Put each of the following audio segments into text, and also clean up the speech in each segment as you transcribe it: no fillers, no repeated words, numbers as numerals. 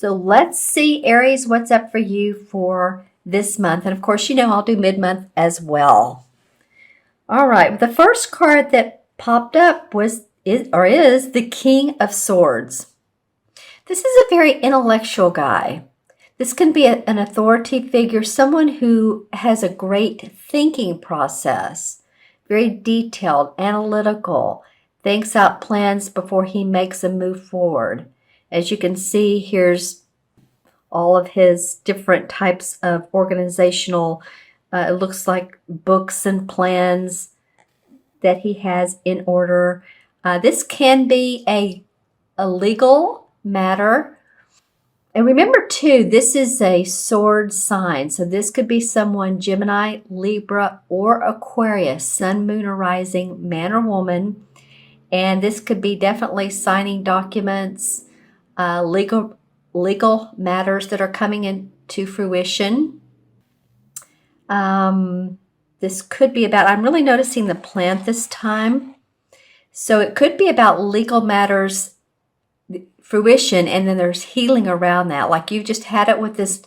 So let's see, Aries, what's up for you for this month. And of course, you know I'll do mid-month as well. All right, the first card that popped up is the King of Swords. This is a very intellectual guy. This can be an authority figure, someone who has a great thinking process, very detailed, analytical, thinks out plans before he makes a move forward. As you can see, here's all of his different types of organizational, it looks like books and plans that he has in order. This can be a legal matter. And remember too, this is a sword sign. So this could be someone Gemini, Libra, or Aquarius, sun, moon, or rising, man or woman. And this could be definitely signing documents, legal matters that are coming into fruition. This could be about, I'm really noticing the plant this time. So it could be about legal matters fruition, and then there's healing around that. Like you've just had it with this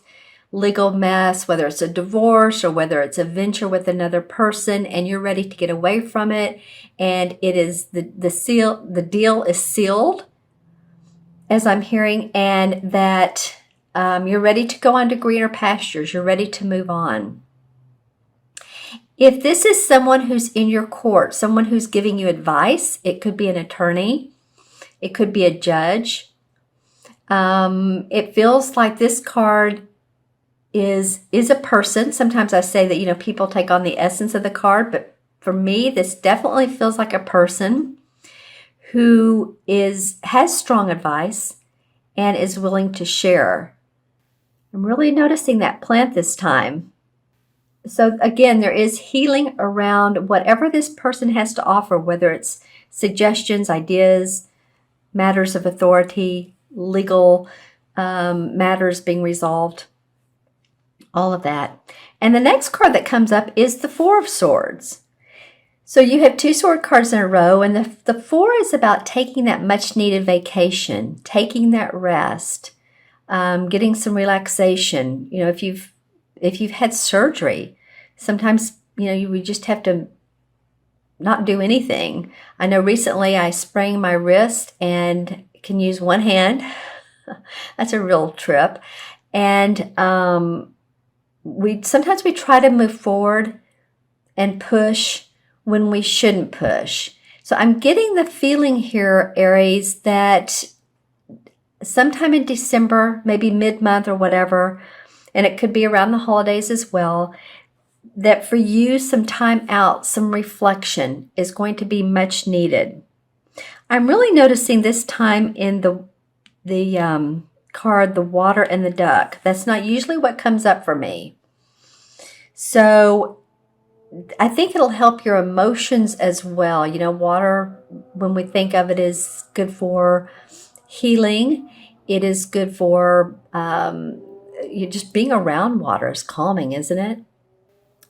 legal mess, whether it's a divorce or whether it's a venture with another person, and you're ready to get away from it. And it is the deal is sealed, as I'm hearing, and that you're ready to go on to greener pastures. You're ready to move on. If this is someone who's in your court, someone who's giving you advice, it could be an attorney, it could be a judge. It feels like this card is a person. Sometimes I say that, you know, people take on the essence of the card, but for me, this definitely feels like a person who has strong advice and is willing to share. I'm really noticing that plant this time. So again, there is healing around whatever this person has to offer, whether it's suggestions, ideas, matters of authority, legal matters being resolved, all of that. And the next card that comes up is the Four of Swords. So you have two sword cards in a row, and the four is about taking that much needed vacation, taking that rest, getting some relaxation. You know, if you've had surgery, sometimes, you know, you just have to not do anything. I know recently I sprained my wrist and can use one hand. That's a real trip. And sometimes we try to move forward and push when we shouldn't push. So I'm getting the feeling here, Aries, that sometime in December, maybe mid-month or whatever, and it could be around the holidays as well, that for you, some time out, some reflection is going to be much needed. I'm really noticing this time in the card, the water and the duck. That's not usually what comes up for me. So I think it'll help your emotions as well. You know, water, when we think of it, is good for healing. It is good for you just being around water is calming, isn't it?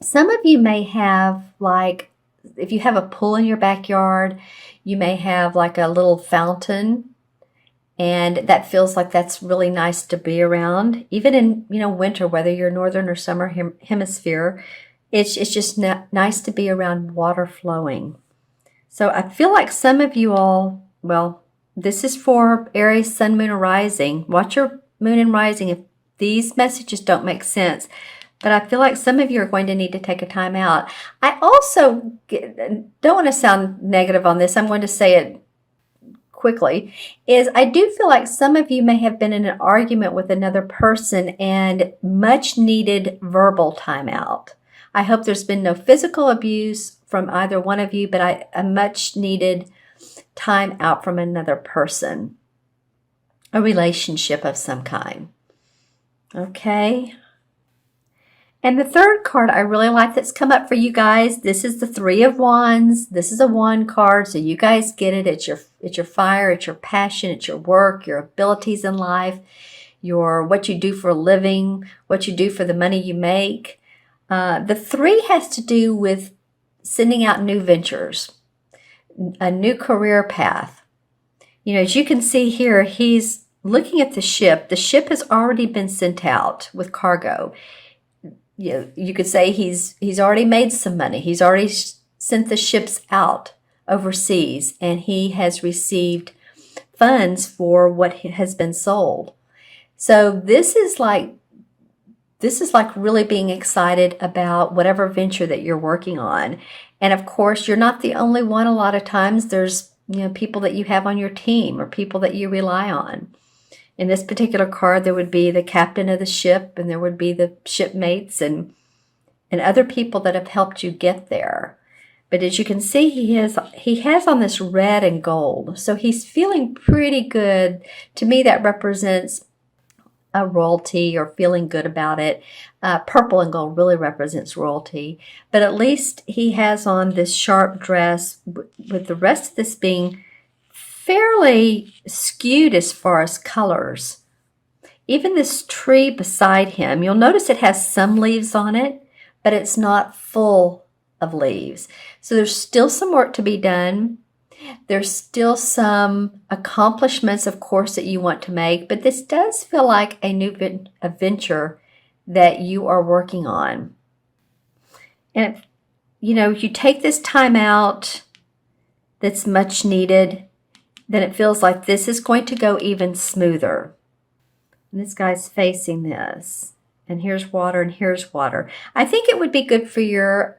Some of you may have, like, if you have a pool in your backyard, you may have like a little fountain, and that feels like that's really nice to be around. Even in, you know, winter, whether you're northern or summer hemisphere, it's just nice to be around water flowing. So I feel like some of you all, well, this is for Aries, sun, moon, or rising. Watch your moon and rising if these messages don't make sense. But I feel like some of you are going to need to take a time out. I also don't want to sound negative on this. I'm going to say it quickly. I do feel like some of you may have been in an argument with another person and much needed verbal time out. I hope there's been no physical abuse from either one of you, but a much needed time out from another person. A relationship of some kind. Okay. And the third card I really like that's come up for you guys, this is the Three of Wands. This is a wand card, so you guys get it. It's your fire, it's your passion, it's your work, your abilities in life, what you do for a living, what you do for the money you make. The three has to do with sending out new ventures, a new career path. You know, as you can see here, he's looking at the ship has already been sent out with cargo. You could say he's already made some money. He's already sent the ships out overseas, and he has received funds for what has been sold. So this is like really being excited about whatever venture that you're working on. And of course, you're not the only one. A lot of times there's, people that you have on your team or people that you rely on. In this particular card, there would be the captain of the ship, and there would be the shipmates and other people that have helped you get there. But as you can see, he has on this red and gold. So he's feeling pretty good. To me, that represents a royalty or feeling good about it. Purple and gold really represents royalty. But at least he has on this sharp dress, with the rest of this being fairly skewed as far as colors. Even this tree beside him, you'll notice it has some leaves on it, but it's not full of leaves. So there's still some work to be done. There's still some accomplishments, of course, that you want to make, but this does feel like a new venture that you are working on. And if, you take this time out that's much needed, then it feels like this is going to go even smoother. And this guy's facing this. And here's water, and here's water. I think it would be good for your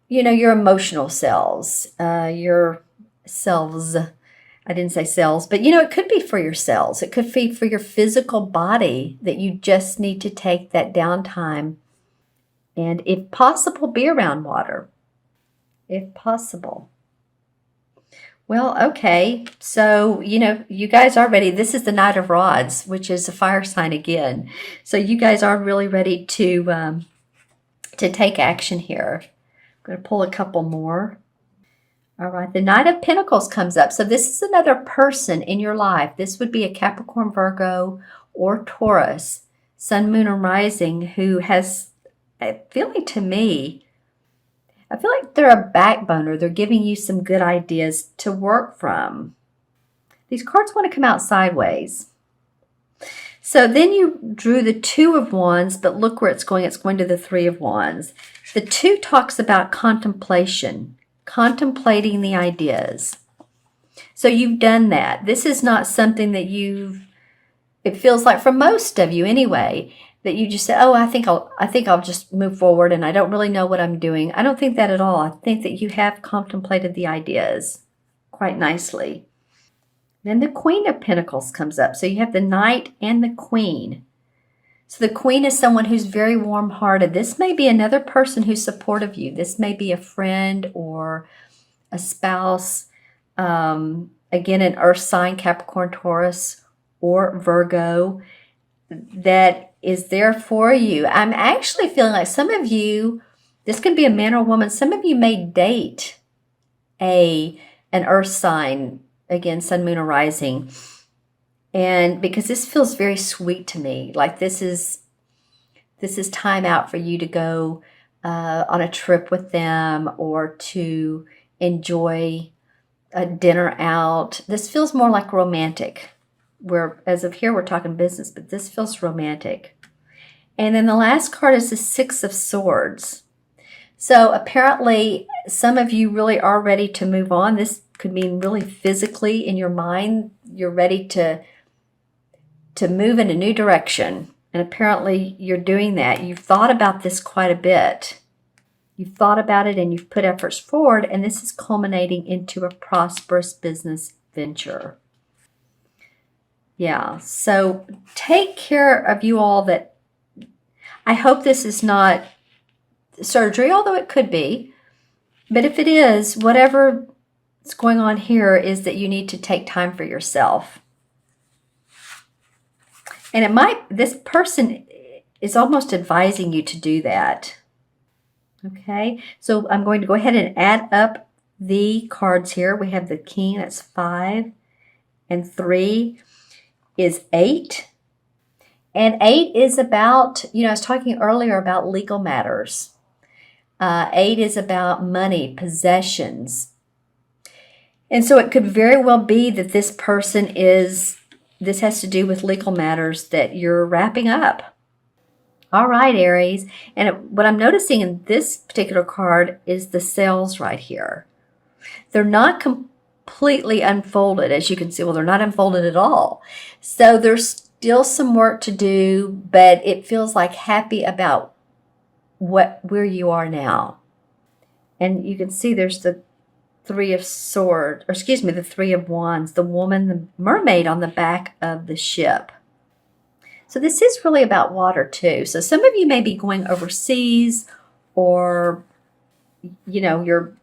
emotional selves, your selves. I didn't say cells, but it could be for your cells. It could be for your physical body that you just need to take that downtime. And if possible, be around water. If possible. Well, okay, so, you guys are ready. This is the Knight of Rods, which is a fire sign again. So you guys are really ready to take action here. I'm going to pull a couple more. All right, the Knight of Pentacles comes up. So this is another person in your life. This would be a Capricorn, Virgo, or Taurus, Sun, Moon, and Rising, who has, feeling to me, I feel like they're a backboner. They're giving you some good ideas to work from. These cards want to come out sideways. So then you drew the Two of Wands, but look where it's going. It's going to the Three of Wands. The Two talks about contemplation, contemplating the ideas. So you've done that. This is not something that it feels like for most of you anyway, that you just say, oh, I think I'll just move forward and I don't really know what I'm doing. I don't think that at all. I think that you have contemplated the ideas quite nicely. Then the Queen of Pentacles comes up. So you have the Knight and the Queen. So the Queen is someone who's very warm-hearted. This may be another person who's supportive of you. This may be a friend or a spouse. Again, an earth sign, Capricorn, Taurus, or Virgo, that is there for you. I'm actually feeling like some of you, this could be a man or woman, some of you may date an earth sign, again, Sun, Moon, or Rising. And because this feels very sweet to me, like this is time out for you to go on a trip with them or to enjoy a dinner out. This feels more like romantic. Where as of here, we're talking business, but this feels romantic. And then the last card is the Six of Swords. So apparently some of you really are ready to move on. This could mean really physically in your mind. You're ready to move in a new direction. And apparently you're doing that. You've thought about this quite a bit. You've thought about it and you've put efforts forward. And this is culminating into a prosperous business venture. Yeah, so take care of you all. That I hope this is not surgery, although it could be. But if it is, whatever is going on here is that you need to take time for yourself. And this person is almost advising you to do that. Okay, so I'm going to go ahead and add up the cards here. We have the King, that's 5, and 3 is 8. And 8 is about, I was talking earlier about legal matters. 8 is about money, possessions. And so it could very well be that this person is this has to do with legal matters that you're wrapping up. All right, Aries. And what I'm noticing in this particular card is the cells right here. They're not completely unfolded, as you can see. Well, they're not unfolded at all. So there's still some work to do, but it feels like happy about where you are now. And you can see there's the Three of Swords, or excuse me, the Three of Wands, the woman, the mermaid on the back of the ship. So this is really about water too. So some of you may be going overseas, or, you know, you're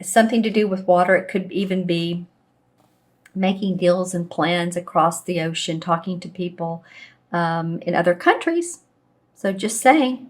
something to do with water. It could even be making deals and plans across the ocean, talking to people in other countries. So just saying.